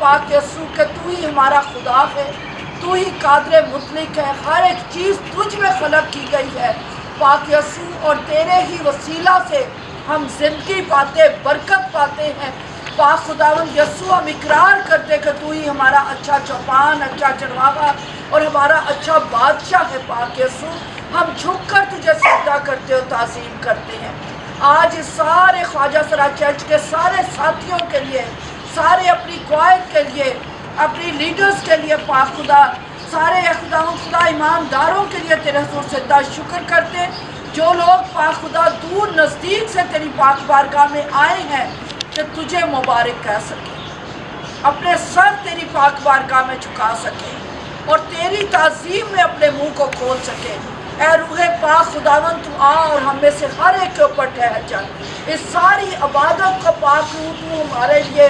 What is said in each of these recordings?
پاک یسوع کہ تو ہی ہمارا خدا ہے، تو ہی قادر مطلق ہے، ہر ایک چیز تجھ میں خلق کی گئی ہے پاک یسوع، اور تیرے ہی وسیلہ سے ہم زندگی پاتے، برکت پاتے ہیں پاک خداوند یسوع۔ ہم اقرار کرتے کہ تو ہی ہمارا اچھا چوپان، اچھا چرواہا اور ہمارا اچھا بادشاہ ہے پاک یسوع۔ ہم جھک کر تجھے سجدہ کرتے ہو، تعظیم کرتے ہیں آج اس سارے خواجہ سرا چرچ کے سارے ساتھیوں کے لیے، سارے اپنی قوائد کے لیے، اپنی لیڈرز کے لیے پاک خدا، سارے خدا ایمانداروں کے لیے تیرے حضور سجدہ شکر کرتے، جو لوگ پاک خدا دور نزدیک سے تیری پاک بارگاہ میں آئے ہیں کہ تجھے مبارک کہہ سکیں، اپنے سر تیری پاک بارگاہ میں جھکا سکیں اور تیری تعظیم میں اپنے منہ کو کھول سکیں۔ اے روح پاک خداوند تو آ اور ہم میں سے ہر ایک کے اوپر ٹھہر جا، اس ساری عبادت کو پاک روح تو ہمارے لیے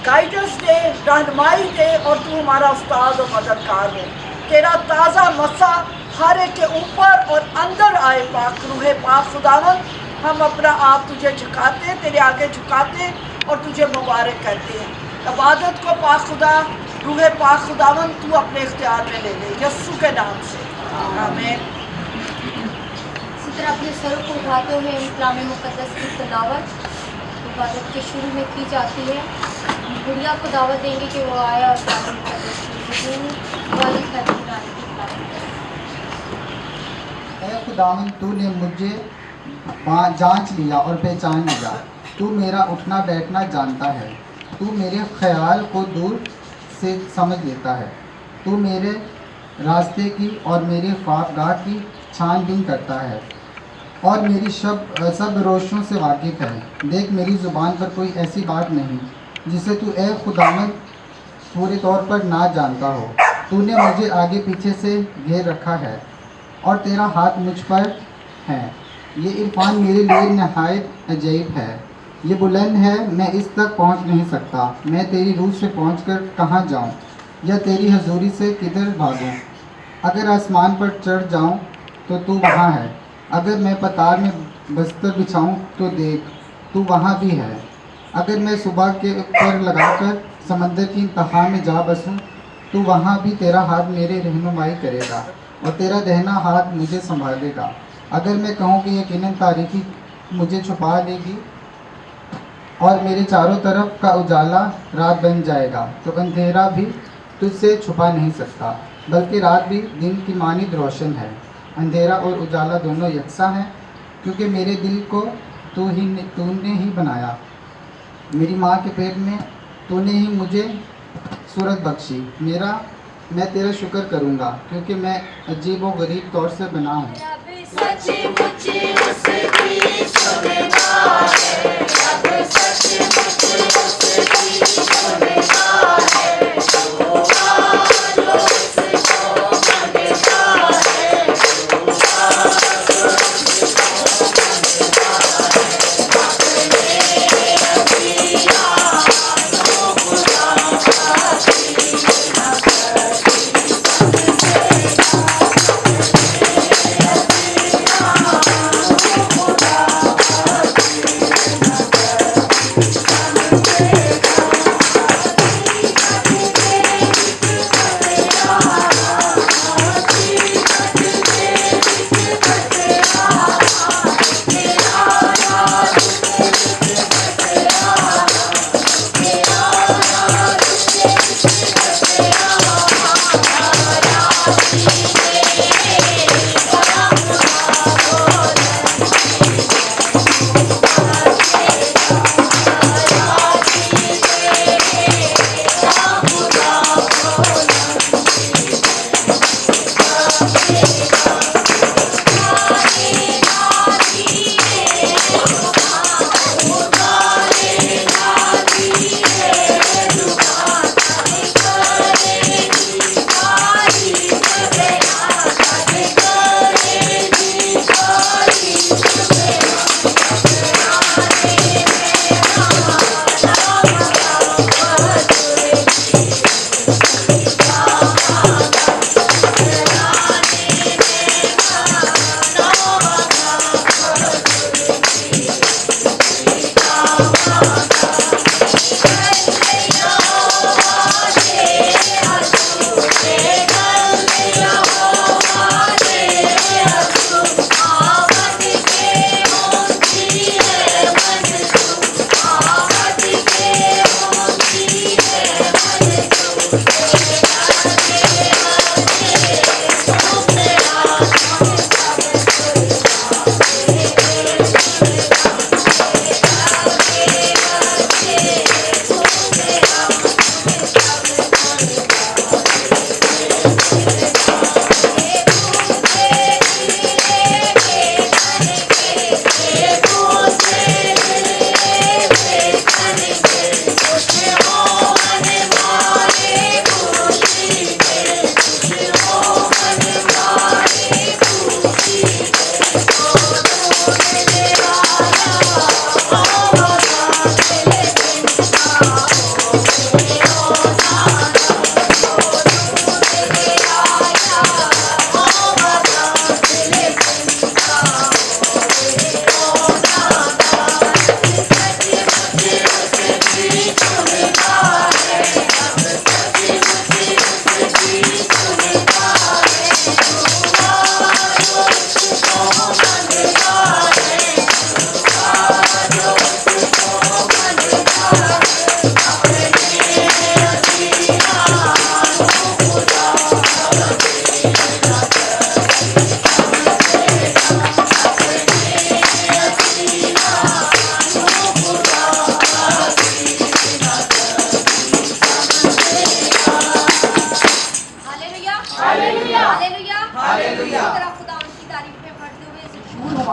گائیڈنس دے، رہنمائی دے، اور تو ہمارا استاد و مددگار ہو۔ تیرا تازہ مسا ہر ایک کے اوپر اور اندر آئے پاک روح پاک خداوند، ہم اپنا آپ تجھے جھکاتے، تیرے آگے جھکاتے اور تجھے مبارک کرتے ہیں۔ عبادت کو پاک خدا روح پاک خداوند تو اپنے اختیار میں لے لے، یسوع کے نام سے آمین۔ اسی طرح اپنے سروں کو اٹھاتے ہوئے کلام مقدس کی تلاوت عبادت کے شروع میں کی جاتی ہے۔ گڑیا کو دعوت دیں گے کہ وہ آئے اور کلام مقدس کی حضور والی خاتون قرآن کی تلاوت کرے۔ اے خداوند، تو نے مجھے جانچ لیا اور پہچان لیا، تو میرا اٹھنا بیٹھنا جانتا ہے، تو میرے خیال کو دور سے سمجھ لیتا ہے، تو میرے راستے کی اور میرے خوابگاہ کی چھان بین کرتا ہے اور میری سب روشوں سے واقف ہے۔ دیکھ، میری زبان پر کوئی ایسی بات نہیں جسے تو اے خداوند پورے طور پر نہ جانتا ہو۔ تو نے مجھے آگے پیچھے سے گھیر رکھا ہے اور تیرا ہاتھ مجھ پر ہے۔ یہ عرفان میرے لیے نہایت عجیب ہے، یہ بلند ہے، میں اس تک پہنچ نہیں سکتا۔ میں تیری روح سے پہنچ کر کہاں جاؤں یا تیری حضوری سے کدھر بھاگوں؟ اگر آسمان پر چڑھ جاؤں تو تو وہاں ہے، اگر میں پتال میں بستر بچھاؤں تو دیکھ تو وہاں بھی ہے۔ اگر میں صبح کے پر لگا کر سمندر کی انتہا میں جا بسوں تو وہاں بھی تیرا ہاتھ میرے رہنمائی کرے گا اور تیرا دہنا ہاتھ مجھے سنبھالے گا۔ اگر میں کہوں کہ یقیناً تاریکی مجھے چھپا لے گی اور میرے چاروں طرف کا اجالا رات بن جائے گا، تو اندھیرا بھی تجھ سے چھپا نہیں سکتا، بلکہ رات بھی دن کی مانند روشن ہے۔ اندھیرا اور اجالا دونوں یکساں ہیں، کیونکہ میرے دل کو تو نے ہی بنایا، میری ماں کے پیٹ میں تو نے ہی مجھے صورت بخشی۔ میں تیرا شکر کروں گا، کیونکہ میں عجیب و غریب طور سے بنا ہوں۔ سچ مچ اس کی سنتا ہے، رب سچ مچ اس کی سنتا ہے، جو جو اس کو منگتا ہے، جو اس کو منگتا ہے، اپنے انبیاء کو خدا کا سینہ کرتی سب سے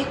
1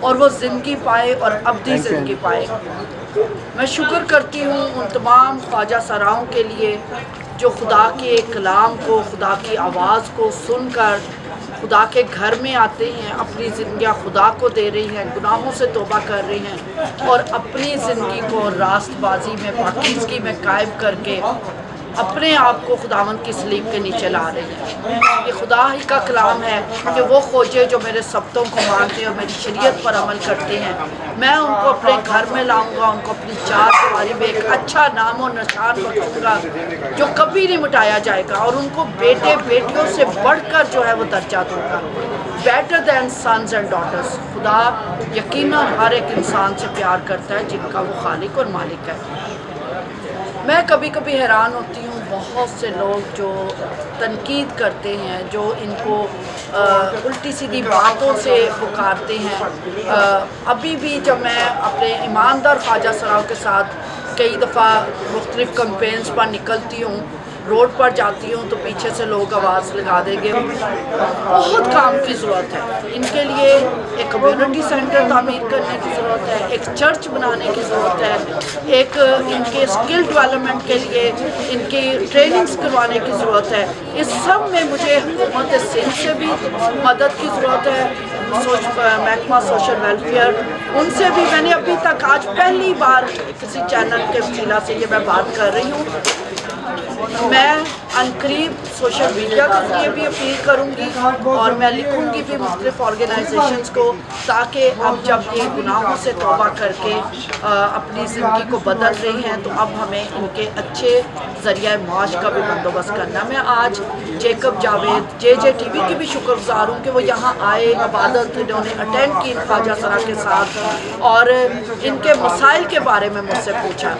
اور وہ زندگی پائے اور ابدی زندگی پائے۔ میں شکر کرتی ہوں ان تمام خواجہ سراؤں کے لیے جو خدا کے کلام کو، خدا کی آواز کو سن کر خدا کے گھر میں آتے ہیں، اپنی زندگیاں خدا کو دے رہی ہیں، گناہوں سے توبہ کر رہی ہیں اور اپنی زندگی کو راست بازی میں، پاکیزگی میں قائم کر کے اپنے آپ کو خداوند کی صلیب کے نیچے لا رہے ہیں۔ یہ خدا ہی کا کلام ہے کہ وہ خوجے جو میرے سبتوں کو مانتے ہیں اور میری شریعت پر عمل کرتے ہیں، میں ان کو اپنے گھر میں لاؤں گا، ان کو اپنی چار دیواری میں ایک اچھا نام و نشان بخشوں گا جو کبھی نہیں مٹایا جائے گا، اور ان کو بیٹے بیٹیوں سے بڑھ کر جو ہے وہ درجہ دوں گا، better than sons and daughters. خدا یقیناً ہر ایک انسان سے پیار کرتا ہے جن کا وہ خالق اور مالک ہے۔ میں کبھی کبھی حیران ہوتی ہوں، بہت سے لوگ جو تنقید کرتے ہیں، جو ان کو الٹی سیدھی باتوں سے پکارتے ہیں۔ ابھی بھی جب میں اپنے ایماندار خواجہ سراؤں کے ساتھ کئی دفعہ مختلف کمپینز پر نکلتی ہوں، روڈ پر جاتی ہوں تو پیچھے سے لوگ آواز لگا دیں گے بہت کام کی ضرورت ہے، ان کے لیے ایک کمیونٹی سینٹر تعمیر کرنے کی ضرورت ہے، ایک چرچ بنانے کی ضرورت ہے، ایک ان کے اسکل ڈیولپمنٹ کے لیے ان کی ٹریننگز کروانے کی ضرورت ہے۔ اس سب میں مجھے حکومت سندھ سے بھی مدد کی ضرورت ہے، محکمہ سوشل ویلفیئر، ان سے بھی میں نے ابھی تک آج پہلی بار کسی چینل کے وسیلہ سے یہ میں بات کر رہی ہوں۔ میں عنقریب سوشل میڈیا کے ذریعے بھی اپیل کروں گی اور میں لکھوں گی بھی مختلف آرگنائزیشنز کو، تاکہ اب جب یہ گناہوں سے توبہ کر کے اپنی زندگی کو بدل رہی ہیں تو اب ہمیں ان کے اچھے ذریعہ معاش کا بھی بندوبست کرنا ہے۔ میں آج جیکب جاوید JJ TV کی بھی شکر گزار ہوں کہ وہ یہاں آئے، عبادت انہوں نے اٹینڈ کی خواجہ سرا کے ساتھ اور ان کے مسائل کے بارے میں مجھ سے پوچھا۔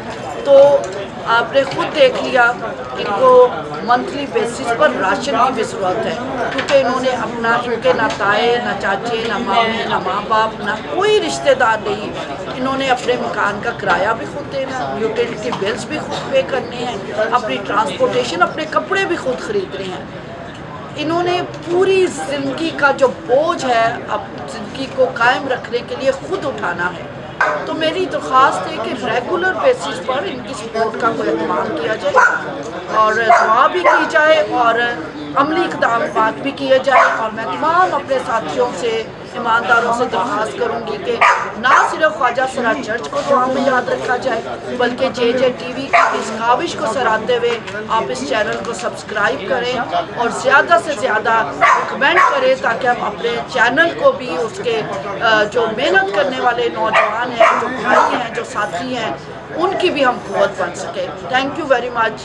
تو آپ نے خود دیکھ لیا ان کو منتھلی بیسس پر راشن کی بھی ضرورت ہے، کیونکہ انہوں نے اپنا، ان کے نہ تائے نہ چاچے نہ مامے نہ ماں باپ نہ کوئی رشتہ دار نہیں، انہوں نے اپنے مکان کا کرایہ بھی خود دینا، یوٹیلیٹی بلز بھی خود پے کرنے ہیں، اپنی ٹرانسپورٹیشن، اپنے کپڑے بھی خود خرید رہے ہیں۔ انہوں نے پوری زندگی کا جو بوجھ ہے اب زندگی کو قائم رکھنے کے لیے خود اٹھانا ہے۔ تو میری درخواست ہے کہ ریگولر بیسس پر ان کی سپورٹ کا کوئی اہتمام کیا جائے اور دعا بھی کی جائے اور عملی اقدامات بھی کیے جائے، اور میں تمام اپنے ساتھیوں سے، ایمانداروں سے درخواست کروں گی کہ نہ صرف خواجہ سرا چرچ کو دعا میں یاد رکھا جائے بلکہ JJ TV کی اس کاوش کو سراہتے ہوئے آپ اس چینل کو سبسکرائب کریں اور زیادہ سے زیادہ کمنٹ کریں تاکہ ہم اپنے چینل کو بھی اس کے جو محنت کرنے والے نوجوان ہیں، جو بھائی ہیں، جو ساتھی ہیں، ان کی بھی ہم قوت بن سکیں۔ Thank you very much.